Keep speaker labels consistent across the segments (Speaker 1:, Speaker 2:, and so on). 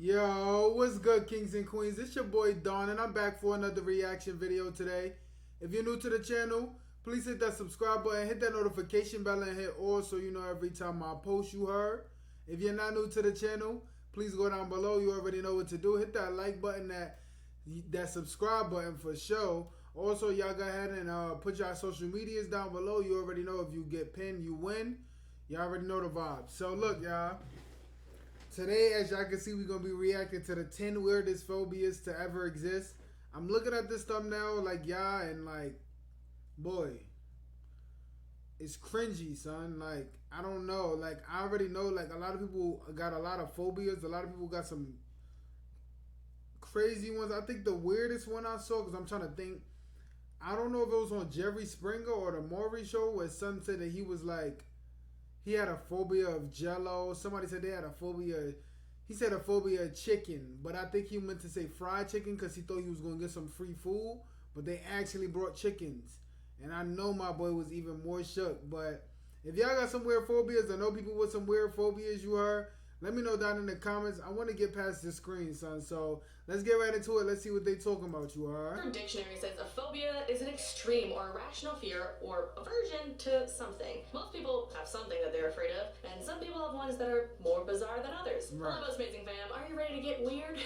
Speaker 1: Yo, what's good, kings and queens? It's your boy Don, and I'm back for another reaction video today. If you're new to the channel, please hit that subscribe button, hit that notification bell, and hit all so you know every time I post, you heard. If you're not new to the channel, please go down below. You already know what to do. Hit that like button, that subscribe button for sure. Also, y'all go ahead and put your social medias down below. You already know if you get pinned, you win. Y'all already know the vibes. So look, y'all. Today, as y'all can see, we're going to be reacting to the 10 weirdest phobias to ever exist. I'm looking at this thumbnail like y'all and like, boy, it's cringy, son. Like, I don't know. Like, I already know, like, a lot of people got a lot of phobias. A lot of people got some crazy ones. I think the weirdest one I saw, because I'm trying to think, I don't know if it was on Jerry Springer or the Maury Show, where son said that he was like, he had a phobia of Jello. Somebody said they had a phobia. He said a phobia of chicken, but I think he meant to say fried chicken because he thought he was going to get some free food, but they actually brought chickens. And I know my boy was even more shook. But if y'all got some weird phobias, I know people with some weird phobias you heard, let me know down in the comments. I want to get past the screen, son. So let's get right into it. Let's see what they talking about, you heard.
Speaker 2: Our dictionary says a phobia is an extreme or irrational fear or aversion to something. Most people have something that they're afraid of, and some people have ones that are more bizarre than others.
Speaker 1: Right.
Speaker 2: Hello, most amazing fam. Are you ready to get weird?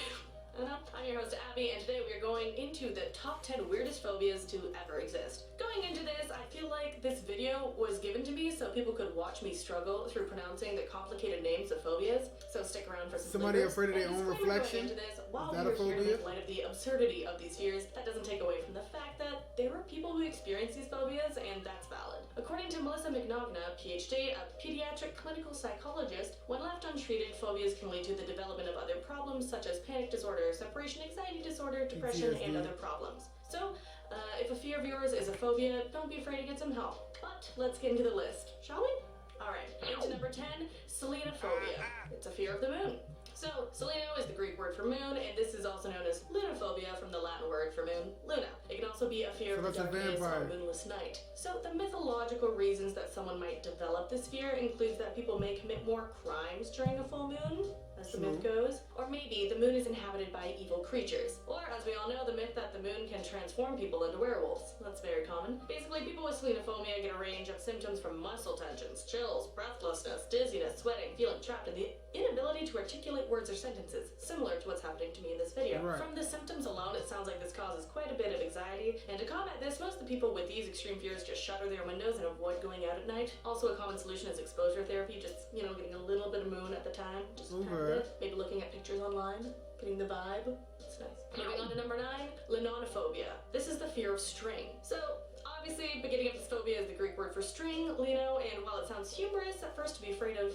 Speaker 2: I'm your host, Abby, and today we are going into the top 10 weirdest phobias to ever exist. Going into this, I feel like this video was given to me so people could watch me struggle through pronouncing the complicated names of phobias, so stick around for some
Speaker 1: Somebody
Speaker 2: bloopers.
Speaker 1: afraid of their own reflection?
Speaker 2: Into this, while
Speaker 1: Is that
Speaker 2: we
Speaker 1: a
Speaker 2: are here to
Speaker 1: phobia?
Speaker 2: make light of the absurdity of these fears, that doesn't take away from the fact that there are people who experience these phobias, and that's valid. According to Melissa McNogna, PhD, a pediatric clinical psychologist, when left untreated, phobias can lead to the development of other problems such as panic disorder, separation anxiety disorder, depression,
Speaker 1: PTSD.
Speaker 2: and other problems. So, if a fear of yours is a phobia, don't be afraid to get some help. But let's get into the list, shall we? Alright, into number 10, selenophobia. It's a fear of the moon. So, seleno is the Greek word for moon, and this is also known as lunophobia from the Latin word for moon, luna. It can also be a fear of the darkness on a moonless night. So, the mythological reasons that someone might develop this fear includes that people may commit more crimes during a full moon, as the myth goes, or maybe the moon is inhabited by evil creatures, or as we all know, the myth that the moon can transform people into werewolves. That's very common. Basically, people with selenophobia get a range of symptoms from muscle tensions, chills, breathlessness, dizziness, sweating, feeling trapped, and the inability to articulate words or sentences, similar to what's happening to me in this video.
Speaker 1: Right.
Speaker 2: From the symptoms alone, it sounds like this causes quite a bit of anxiety, and to combat this, most of the people with these extreme fears just shutter their windows and avoid going out at night. Also, a common solution is exposure therapy, just, getting a little bit of moon at the time, just kind of bit. Maybe looking at pictures online, getting the vibe. It's nice. Moving on to number 9, linonophobia. This is the fear of string. So, obviously, beginning of this phobia is the Greek word for string, lino, and while it sounds humorous at first to be afraid of,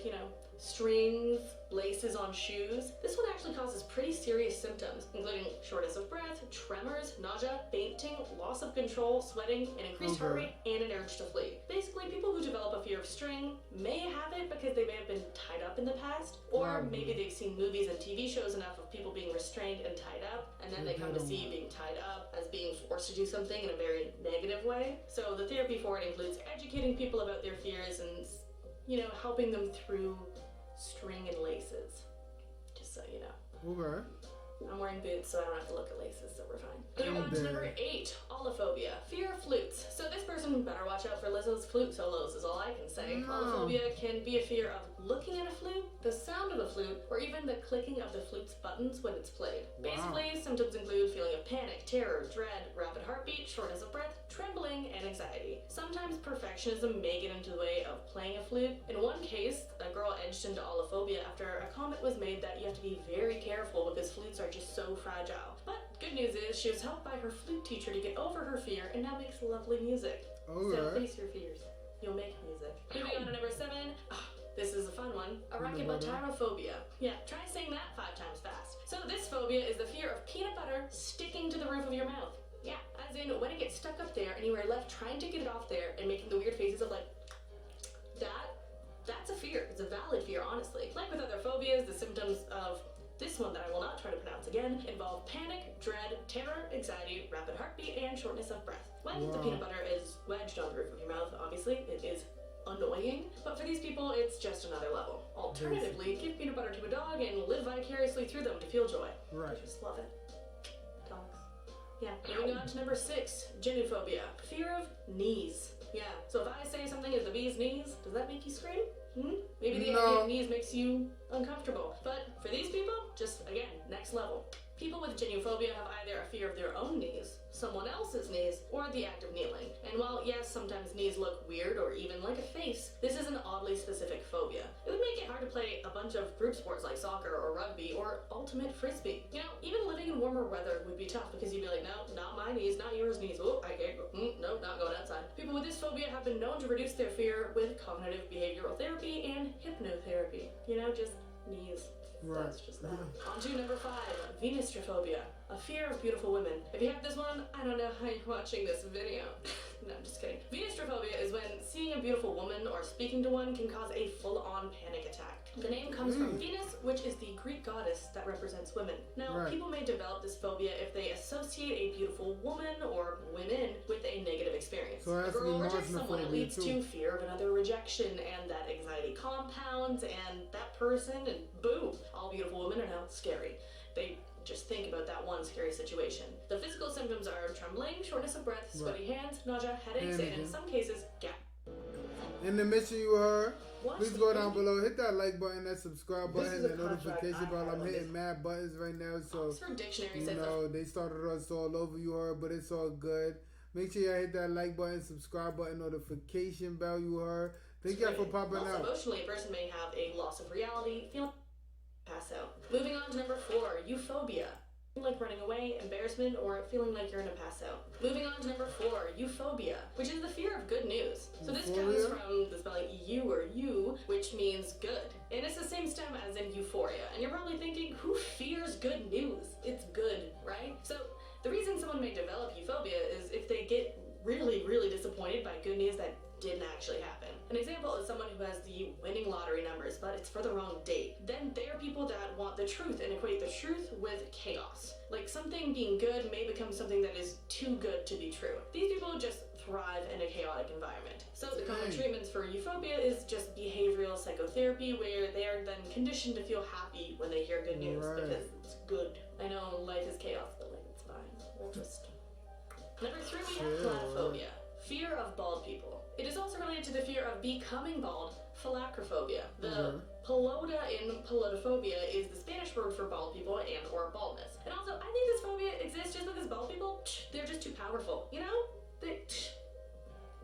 Speaker 2: strings, laces on shoes, this one actually causes pretty serious symptoms, including shortness of breath, tremors, nausea, fainting, loss of control, sweating, an increased heart rate, and an urge to flee. Basically, people who develop a fear of string may have it because they may have been tied up in the past, or maybe they've seen movies and TV shows enough of people being restrained and tied up, and then they come to see being tied up as being forced to do something in a very negative way. So the therapy for it includes educating people about their fears and, helping them through string and laces, just so you know.
Speaker 1: Okay.
Speaker 2: I'm wearing boots, so I don't have to look at laces, so we're fine. Moving on to number 8, allophobia. Fear of flutes. So this person better watch out for Lizzo's flute solos, is all I can say. Allophobia can be a fear of looking at a flute, the sound of a flute, or even the clicking of the flute's buttons when it's played. Basically, symptoms include feeling of panic, terror, dread, rapid heartbeat, shortness of breath, trembling, and anxiety. Sometimes perfectionism may get into the way of playing a flute. In one case, a girl edged into allophobia after a comment was made that you have to be very careful because flutes are just so fragile. But good news is she was helped by her flute teacher to get over her fear and now makes lovely music. So face your fears. You'll make music. Moving on to number 7. This is a fun one. Arachibutyrophobia. Yeah, try saying that 5 times fast. So this phobia is the fear of peanut butter sticking to the roof of your mouth. Yeah, as in when it gets stuck up there and you are left trying to get it off there and making the weird faces of like, that's a fear. It's a valid fear, honestly. Like with other phobias, the symptoms of this one that I will not try to pronounce again involve panic, dread, terror, anxiety, rapid heartbeat, and shortness of breath. When the peanut butter is wedged on the roof of your mouth, obviously, it is annoying, but for these people, it's just another level. Alternatively, give peanut butter to a dog and live vicariously through them to feel joy.
Speaker 1: Right.
Speaker 2: I just love it. Dogs. Yeah. Moving on to number 6, genophobia. Fear of knees. Yeah. So if I say something is the bee's knees, does that make you scream? Maybe the idea of knees makes you uncomfortable. But for these people, just again, next level. People with genophobia have either a fear of their own knees, someone else's knees, or the act of kneeling. And while yes, sometimes knees look weird or even like a face, this is an oddly specific phobia. It would make it hard to play a bunch of group sports like soccer or rugby or ultimate frisbee. You know, even living in warmer weather would be tough because you'd be like, no, not my knees, not yours knees. Oh, I can't go. No, not going outside. People with this phobia have been known to reduce their fear with cognitive behavioral therapy and hypnotherapy. You know, just knees.
Speaker 1: Right.
Speaker 2: That's just that. On to number 5, venistrophobia, a fear of beautiful women. If you have this one, I don't know how you're watching this video. No, I'm just kidding. Venistrophobia is when seeing a beautiful woman or speaking to one can cause a full-on panic attack. The name comes from Venus, which is the Greek goddess that represents women. Now, people may develop this phobia if they associate a beautiful woman or women with a negative experience.
Speaker 1: So
Speaker 2: a girl rejects someone, it leads to fear of another rejection, and that anxiety compounds, and that person, and boom, all beautiful women are now scary. They just think about that one scary situation. The physical symptoms are trembling, shortness of breath, sweaty hands, nausea, headaches, and in some cases,
Speaker 1: In the mission you heard, please go down below, hit that like button, that subscribe button, and notification bell. I'm hitting mad buttons right now, so you know they started us all over, you heard, but it's all good. Make sure y'all hit that like button, subscribe button, notification bell, you heard. Thank y'all for popping out.
Speaker 2: Emotionally, a person may have a loss of reality, feeling pass out. Moving on to number 4, euphobia. Like running away, embarrassment, or feeling like you're gonna pass out. Moving on to number 4, euphobia, which is the fear of good news. So this comes from the spelling EU or U, which means good. And it's the same stem as in euphoria. And you're probably thinking, who fears good news? It's good, right? So the reason someone may develop euphobia is if they get really, really disappointed by good news that didn't actually happen. An example is someone who has the winning lottery numbers, but it's for the wrong date. Then there are people that want the truth and equate the truth with chaos. Like something being good may become something that is too good to be true. These people just thrive in a chaotic environment. So the common treatments for euphobia is just behavioral psychotherapy, where they are then conditioned to feel happy when they hear good news because it's good. I know life is chaos, but like it's fine. We'll just... Number 3, we have planophobia. Fear of bald people. It is also related to the fear of becoming bald, phylacrophobia. The pelota in pelotophobia is the Spanish word for bald people and or baldness. And also, I think this phobia exists just because bald people, they're just too powerful. You know?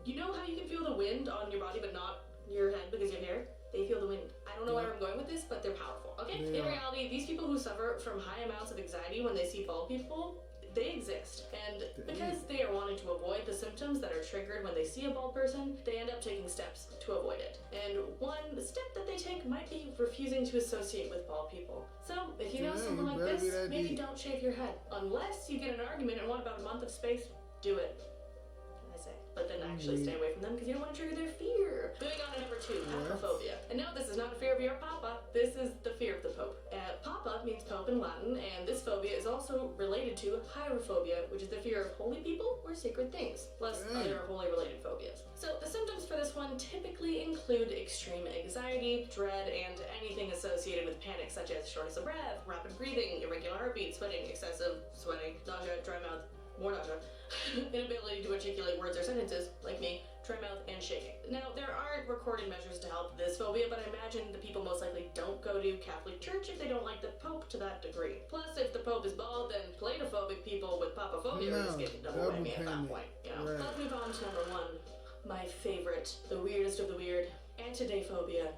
Speaker 2: You know how you can feel the wind on your body but not your head because of your hair? They feel the wind. I don't know where I'm going with this, but they're powerful. Okay? In reality, these people who suffer from high amounts of anxiety when they see bald people, they exist, and because they are wanting to avoid the symptoms that are triggered when they see a bald person, they end up taking steps to avoid it. And one step that they take might be refusing to associate with bald people. So, if you know someone like this, maybe don't shave your head. Unless you get an argument and want about a month of space, do it. I say. But then actually stay away from them because you don't want to trigger their fear. Moving on to number 2, papaphobia. And no, this is not a fear of your papa, this is the fear of the Pope. Papa means Pope in Latin, and this phobia is also related to hierophobia, which is the fear of holy people or sacred things, plus other holy related phobias. So the symptoms for this one typically include extreme anxiety, dread, and anything associated with panic, such as shortness of breath, rapid breathing, irregular heartbeat, sweating, excessive sweating, nausea, dry mouth, more nausea, inability to articulate words or sentences, like me, dry mouth, and shaking. Now, there aren't recorded measures to help this phobia, but I imagine the people most likely don't go to Catholic Church if they don't like the Pope to that degree. Plus, if the Pope is bald, then platophobic people with papaphobia are just getting double whammy at that point. You know? Let's move on to number 1. My favorite, the weirdest of the weird, antidaphobia.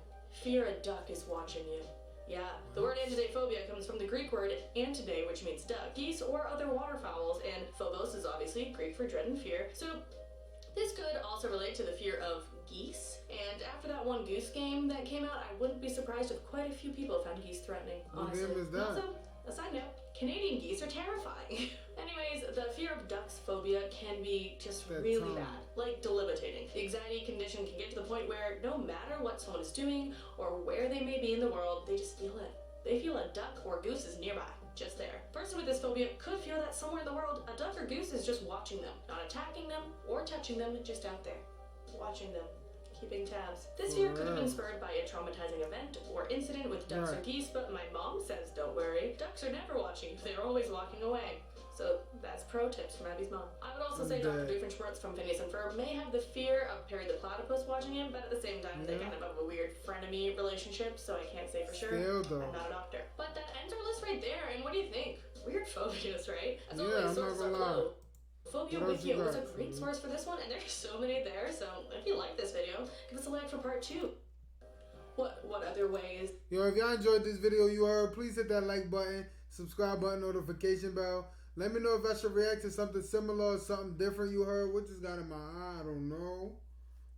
Speaker 2: Fear a duck is watching you. Yeah, the word antidaphobia comes from the Greek word antidae, which means duck, geese, or other waterfowls, and phobos is obviously Greek for dread and fear. So this could also relate to the fear of geese, and after that one Goose game that came out, I wouldn't be surprised if quite a few people found geese threatening, honestly.
Speaker 1: What game is that?
Speaker 2: Also, a side note, Canadian geese are terrifying. Anyways, the fear of ducks phobia can be just really bad, like debilitating. The anxiety condition can get to the point where no matter what someone is doing or where they may be in the world, they just feel it. They feel a duck or goose is nearby, just there. A person with this phobia could feel that somewhere in the world, a duck or goose is just watching them, not attacking them or touching them, just out there, watching them. keeping tabs. This fear could have been spurred by a traumatizing event or incident with ducks or geese, but my mom says don't worry. Ducks are never watching you, they're always walking away. So that's pro tips from Abby's mom. I would also say Dr. Doofenshmirtz from Phineas and Ferb may have the fear of Perry the Platypus watching him, but at the same time they kind of have a weird frenemy relationship, so I can't say for sure. I'm not a doctor. But that ends our list right there, and what do you think? Weird phobias, right? As always, sources are below. Phobia Wiki was a great source for this one, and there's so many there, so if you like this video, give us a like for part 2. What other ways?
Speaker 1: Yo, if y'all enjoyed this video you heard, please hit that like button, subscribe button, notification bell. Let me know if I should react to something similar or something different you heard. What just got in my eye? I don't know.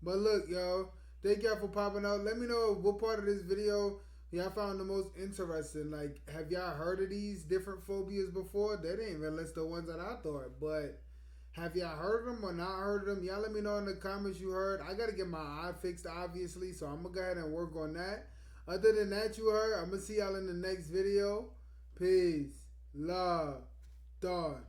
Speaker 1: But look, yo, thank y'all for popping out. Let me know what part of this video y'all found the most interesting. Like, have y'all heard of these different phobias before? They didn't even list the ones that I thought. But have y'all heard of them or not heard of them? Y'all let me know in the comments you heard. I got to get my eye fixed, obviously. So I'm going to go ahead and work on that. Other than that, you heard, I'm going to see y'all in the next video. Peace. Love. Done.